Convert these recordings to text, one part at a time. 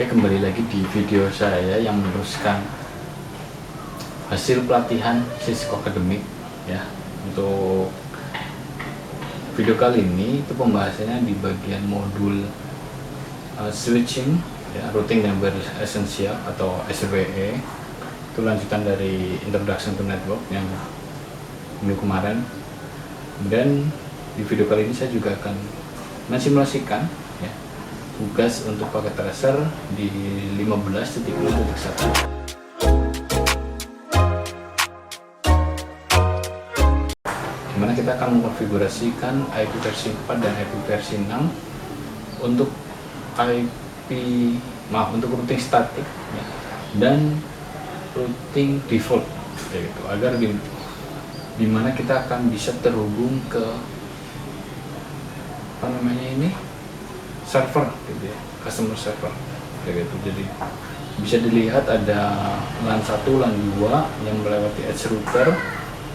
Oke, kembali lagi di video saya yang meneruskan hasil pelatihan Cisco Academic ya. Untuk video kali ini itu pembahasannya di bagian modul switching ya, routing dan wireless essential atau SWE. Itu lanjutan dari introduction to network yang minggu kemarin. Dan di video kali ini saya juga akan mensimulasikan ya, tugas untuk paket tracer di 15.0.1, dimana kita akan mengkonfigurasikan IP versi 4 dan IP versi 6 untuk untuk routing statik ya, dan routing default kayak gitu, agar dimana kita akan bisa terhubung ke server gitu ya, customer server kayak gitu. Jadi bisa dilihat ada LAN 1, LAN 2 yang melewati edge router,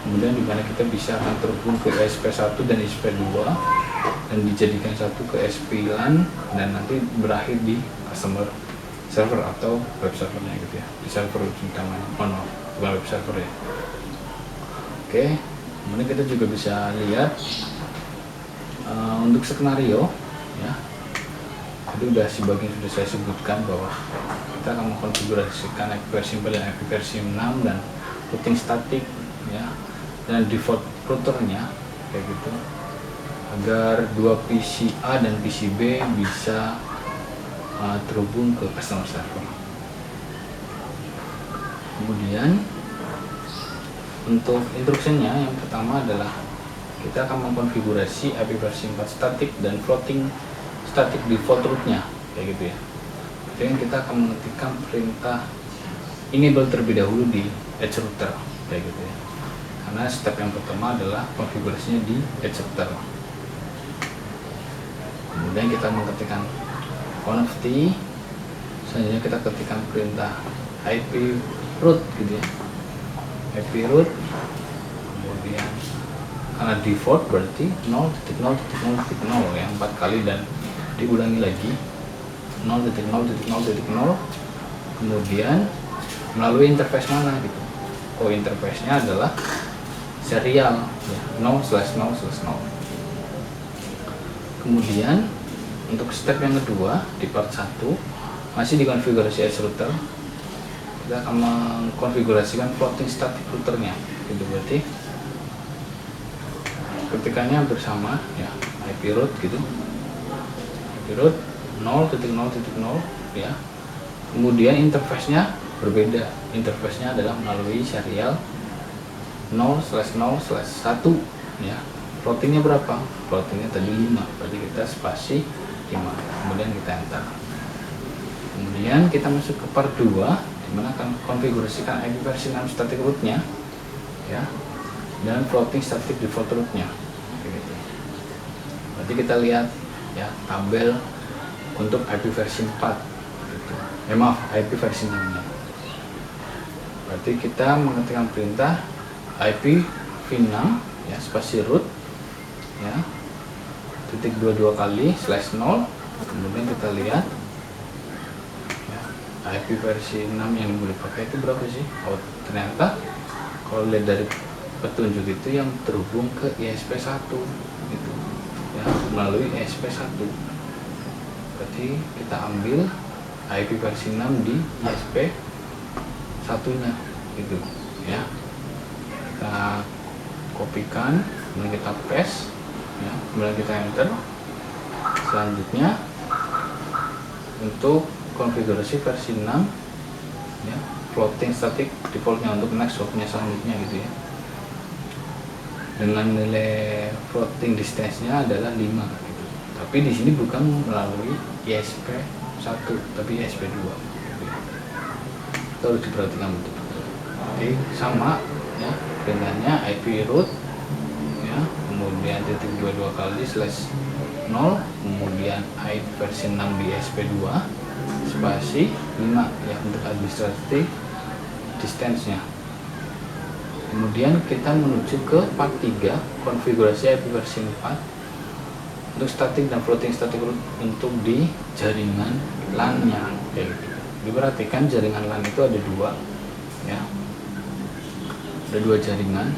kemudian dimana kita bisa akan terhubung ke ESP1 dan ESP2 dan dijadikan satu ke SP LAN dan nanti berakhir di customer server atau web servernya gitu ya, di server utamanya, bukan web server ya. Oke, kemudian kita juga bisa lihat untuk skenario ya, itu udah sebagian sudah saya sebutkan bahwa kita akan mengkonfigurasikan IP versi 4 dan IP versi 6 dan routing statik ya, dan default routernya kayak gitu, agar dua PC A dan PC B bisa terhubung ke customer server. Kemudian untuk instruksinya yang pertama adalah kita akan mengkonfigurasi IP versi 4 statik dan floating static default route-nya kayak gitu ya. Kemudian kita akan mengetikkan perintah enable terlebih dahulu di edge router kayak gitu ya, karena step yang pertama adalah konfigurasinya di edge router. Kemudian kita mengetikkan conft, selanjutnya kita ketikkan perintah IP route gitu ya, IP route, kemudian karena default berarti 0.0.0.0 ya, 4 kali dan diulangi lagi 0.0.0.0, kemudian melalui interface mana gitu. Oh, interface-nya adalah serial ya, 0/0/0. Kemudian untuk step yang kedua di part 1 masih di konfigurasi edge router, kita akan mengkonfigurasikan floating static routernya gitu. Berarti ketikannya bersama ya, IP route gitu, IP route 0.0.0 ya. Kemudian interface-nya berbeda, interface-nya adalah melalui serial 0/0/1 ya. Floatingnya berapa? Floatingnya tadi 5, berarti kita spasi 5, kemudian kita enter. Kemudian kita masuk ke part 2 dimana akan konfigurasikan IP versi 6 static route-nya ya, dan floating static default route-nya gitu. Berarti kita lihat ya tabel untuk IP versi 4 gitu. IP versi 6 nya. Berarti kita mengetikkan perintah IP v6 ya, spasi root ya, .22 kali /0. Kemudian kita lihat ya, IP versi 6 yang boleh pakai itu berapa sih? Oh, ternyata kalau lihat dari petunjuk itu yang terhubung ke ESP1 gitu ya, melalui ESP1. Berarti kita ambil IP versi 6 di ESP1 nya gitu ya, kita kopikan, kemudian kita paste ya, kemudian kita enter. Selanjutnya untuk konfigurasi versi 6 ya, floating static defaultnya untuk next hop-nya selanjutnya gitu ya, dengan nilai floating distance-nya adalah 5 gitu. Tapi di sini bukan melalui ESP1 tapi ESP2 gitu ya. Itu harus diperhatikan betul-betul. Jadi sama ya, perintahnya IP route ya, kemudian .22 kali /0, kemudian IP versi 6 di ESP2 spasi 5 ya untuk administratif distance-nya. Kemudian kita menuju ke part 3 konfigurasi IP versi 4 untuk static dan floating static root untuk di jaringan LAN-nya kayak gitu. Diperhatikan jaringan LAN itu ada dua ya, ada dua jaringan,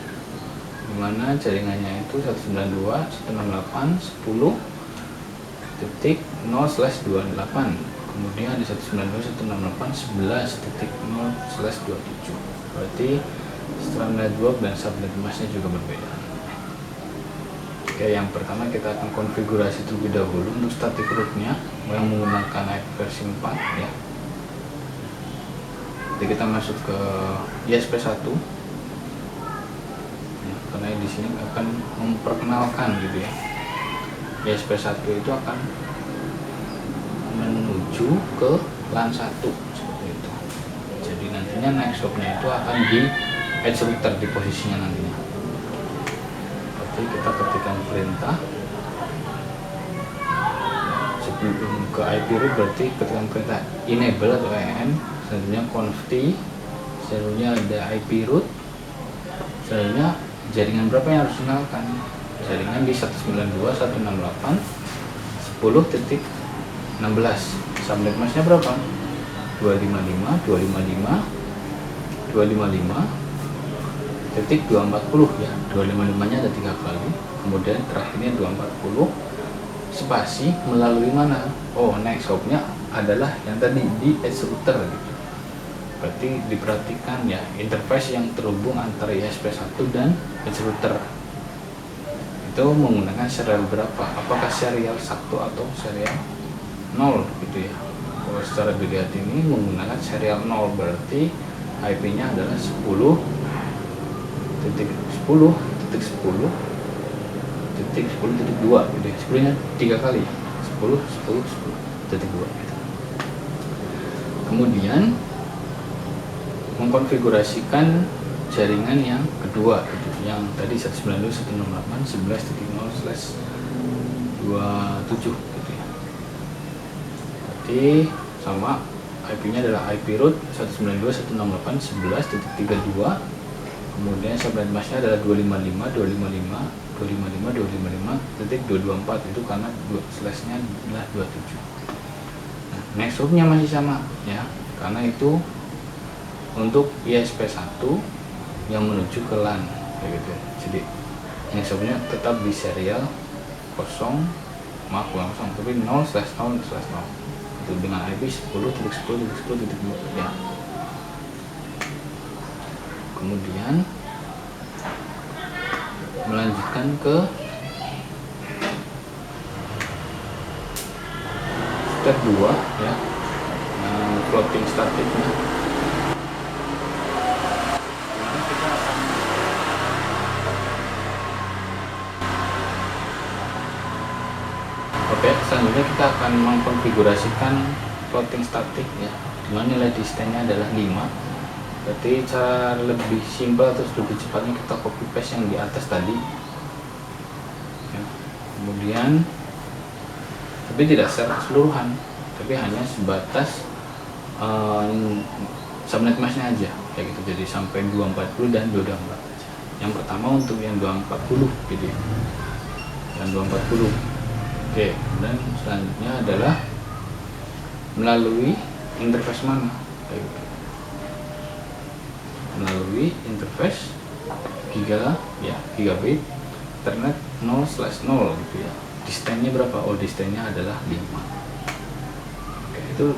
dimana jaringannya itu 192.168.10.0/28, kemudian ada 192.168.11.0/27. berarti setelah network dan subnet masknya juga berbeda. Oke, yang pertama kita akan konfigurasi terlebih dahulu untuk static rootnya yang menggunakan IP versi 4 ya. Jadi kita masuk ke ISP1 ya, karena di sini akan memperkenalkan gitu ya. ISP1 itu akan menuju ke LAN 1 seperti itu. Jadi nantinya next hopnya itu akan di edge router di posisinya nantinya. Berarti kita ketikkan perintah sebelum ke IP root, berarti ketikkan perintah enable atau en, selanjutnya conft, selanjutnya ada IP root, selanjutnya jaringan berapa yang harus dinyalakan, jaringan di 192.168.10.16, subnet masknya berapa, 255.255.240 ya, 255 nya ada 3 kali, kemudian terakhirnya 240 spasi melalui mana, oh next hopnya adalah yang tadi di edge router gitu. Berarti diperhatikan ya interface yang terhubung antara ISP1 dan edge router itu menggunakan serial berapa, apakah serial 1 atau serial 0 gitu ya. Kalau secara dilihat ini menggunakan serial 0, berarti IP nya adalah 10.10.10.10.2 gitu ya. 10 nya 3 kali ya, 10.10.10.2 gitu. Kemudian mengkonfigurasikan jaringan yang kedua gitu, yang tadi 192.168.11.0/27 gitu ya. Berarti sama IP nya adalah IP root 192.168.11.32, kemudian subnet masknya adalah 255.255.255.255.224 itu karena slash-nya adalah 27. Nah, next hopnya masih sama ya, karena itu untuk ISP1 yang menuju ke LAN kayak gitu. Jadi next hopnya tetap di serial 0, tapi 0/0/0 itu dengan IP 10.10.10.2 ya. Kemudian melanjutkan ke step 2 ya, floating staticnya. Oke, selanjutnya kita akan mengkonfigurasikan floating static ya, dimana nilai distance-nya adalah 5. Berarti cara lebih simpel atau lebih cepatnya kita copy paste yang di atas tadi ya. Kemudian tapi tidak secara keseluruhan, tapi hanya sebatas subnet masknya aja kayak gitu. Jadi sampai 240 dan 224 aja. Yang pertama untuk yang 240 gitu ya, yang 240. Oke, dan selanjutnya adalah melalui interface mana kayak gitu. Melalui interface gigabit Ethernet 0/0 gitu ya. Distance-nya berapa? Oh, distance-nya adalah 5. Oke, itu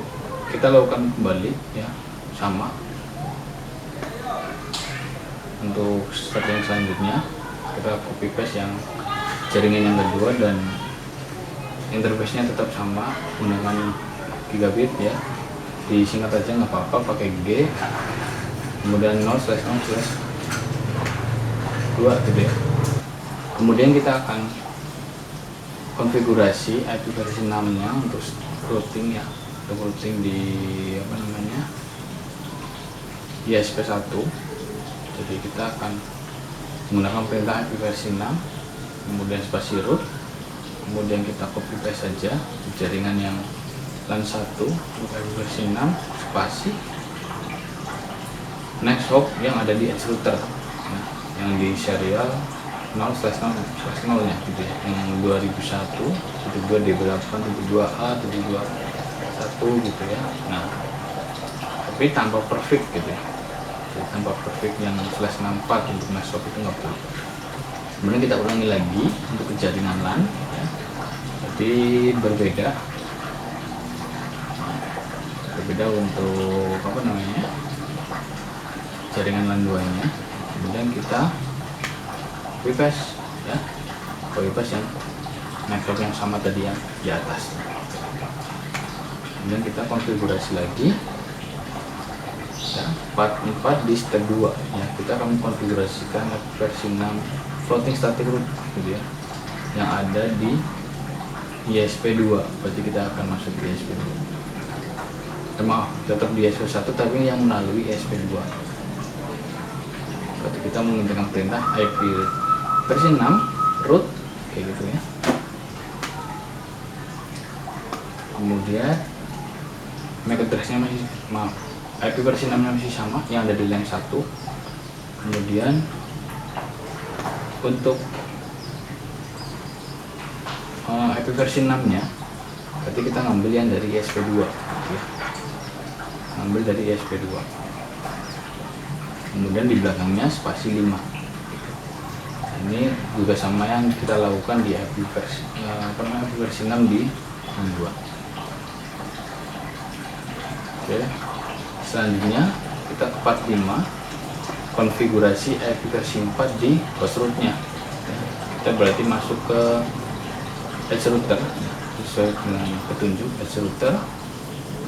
kita lakukan kembali ya, sama untuk step yang selanjutnya. Kita copy paste yang jaringan yang kedua dan interface-nya tetap sama menggunakan gigabit ya, disingkat aja nggak apa-apa pakai G, kemudian 0/0/2 gitu ya. Kemudian kita akan konfigurasi IP versi 6 nya untuk routing ya, untuk routing di ISP1. Jadi kita akan menggunakan perintah IP versi 6, kemudian spasi root, kemudian kita copy paste saja di jaringan yang LAN 1 untuk IP versi 6 spasi next hop yang ada di edge router nah, yang di serial 0/0/0 nya gitu ya, yang 2001 72 D8 72A 721 gitu ya. Nah tapi tanpa perfect gitu ya. Jadi, tanpa perfect yang /64 untuk masuk itu nggak perlu. Kemudian kita ulangi lagi untuk jaringan LAN ya. Jadi berbeda untuk apa namanya, jaringan LAN 2 nya. Kemudian kita copy paste ya, copy paste yang network yang sama tadi yang di atas. Kemudian kita konfigurasi lagi ya, part 4 di step 2 ya, kita akan konfigurasikan versi 6 floating static root gitu ya, yang ada di ISP2. Berarti kita akan masuk di ISP2, maaf, tetap di ISP1 tapi yang melalui ISP2. Berarti kita menggunakan perintah IP versi 6 root kayak gitu ya. Kemudian MAC address-nya masih, maaf, IP versi 6 nya masih sama yang ada di LAN 1. Kemudian untuk IP versi 6 nya berarti kita ngambil yang dari ISP2 ya. Ngambil dari ISP2, kemudian di belakangnya spasi 5. Ini juga sama yang kita lakukan di IP versi IP versi 6 di LAN 2. Oke, selanjutnya kita ke part 5, konfigurasi IP versi 4 di host root-nya. Kita berarti masuk ke edge router sesuai dengan petunjuk edge router.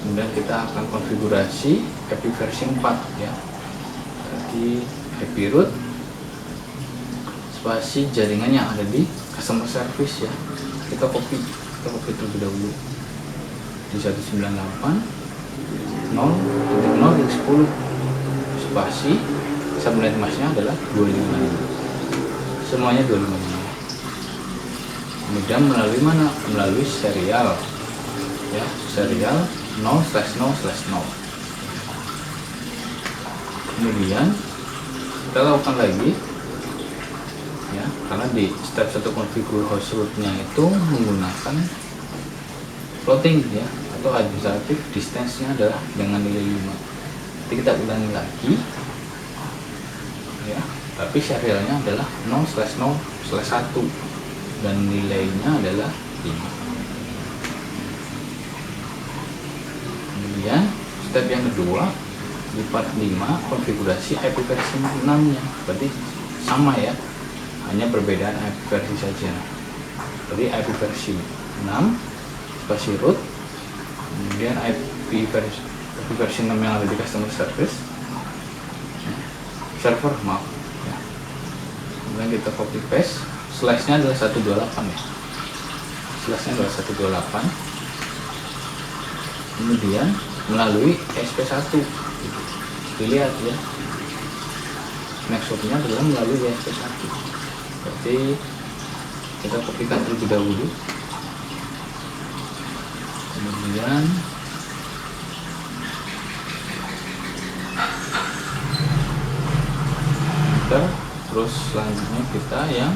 Kemudian kita akan konfigurasi IP versi 4 ya. Jadi IP root spasi jaringan yang ada di customer service ya. Kita copy terlebih dahulu di 198.0.0.10 spasi subnet masnya adalah 255. Semuanya 255. Kemudian melalui mana? Melalui serial ya, serial 0/0/0. Kemudian kita lakukan lagi ya, karena di step 1 konfigur host root-nya itu menggunakan floating ya, atau administrative distance-nya adalah dengan nilai 5. Jadi kita ulangi lagi ya, tapi serialnya adalah 0/0/1 dan nilainya adalah 5. Kemudian step yang kedua di part 5, konfigurasi IP versi 6 nya. Berarti sama ya, hanya perbedaan IP versi saja. Jadi IP versi 6 spasi root, kemudian IP versi 6 yang ada di customer service server, maaf ya. Kemudian kita copy paste, slash-nya adalah 128 ya, slash-nya adalah 128. Kemudian melalui SP1 dilihat ya, network-nya adalah melalui SP1. Berarti kita kopikan terlebih dahulu, kemudian terus selanjutnya kita yang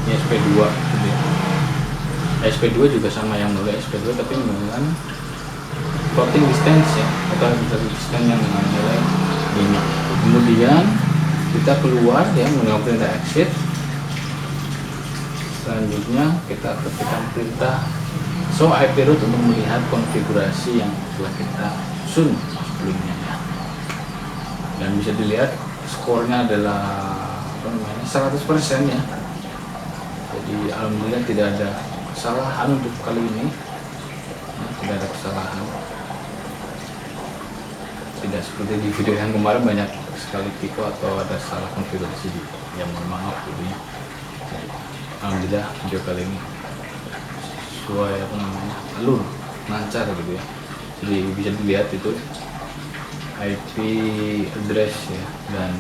SP2 gitu ya. SP2 juga sama yang melalui SP2 tapi dengan floating distance ya, atau administrative distance yang dengan nilai 5. Kemudian kita keluar ya menggunakan perintah exit. Selanjutnya kita ketikkan perintah show IP root untuk melihat konfigurasi yang telah kita susun sebelumnya ya. Dan bisa dilihat skornya adalah 100% ya. Jadi alhamdulillah tidak ada kesalahan untuk kali ini ya, tidak ada kesalahan, tidak seperti di video yang kemarin banyak sekali tiko atau ada salah konfigurasi ya, mohon maaf gitu ya. Alhamdulillah video kali ini sesuai apa namanya, alur lancar gitu ya. Jadi bisa dilihat itu IP address ya dan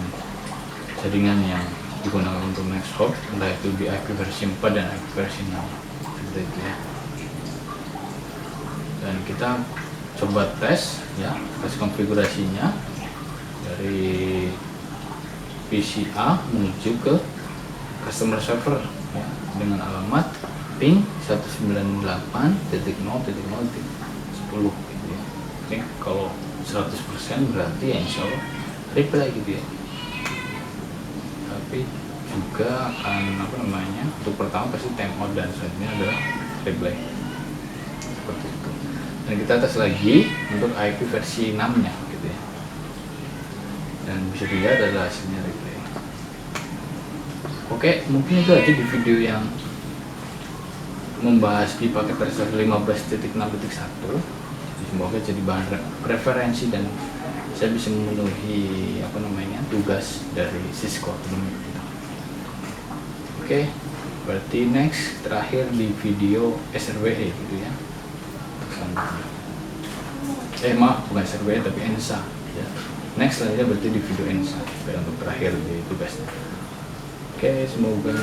jaringan yang digunakan untuk next hop, entah itu di IP versi 4 dan IP versi 6 seperti itu ya. Dan kita coba tes ya, tes konfigurasinya dari PC A menuju ke customer server ya, dengan alamat ping 198.0.0.10 gitu ya. Oke, kalau 100% berarti ya insya Allah reply gitu ya. Tapi juga akan untuk pertama pasti timeout dan selanjutnya adalah reply seperti itu. Dan kita tes lagi untuk IP versi 6 nya gitu ya, dan bisa dilihat ada hasilnya reply. Oke, mungkin itu aja di video yang membahas di paket versi 15.6.1. Semoga jadi bahan referensi dan saya bisa memenuhi tugas dari Cisco teman-teman. Oke, berarti next terakhir di video SRWE gitu ya. Maaf, bukan SRWE tapi ENSA ya. Next selanjutnya berarti di video ENSA untuk terakhir di tugasnya. Oke, semoga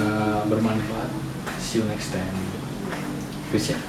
bermanfaat. See you next time. Peace ya.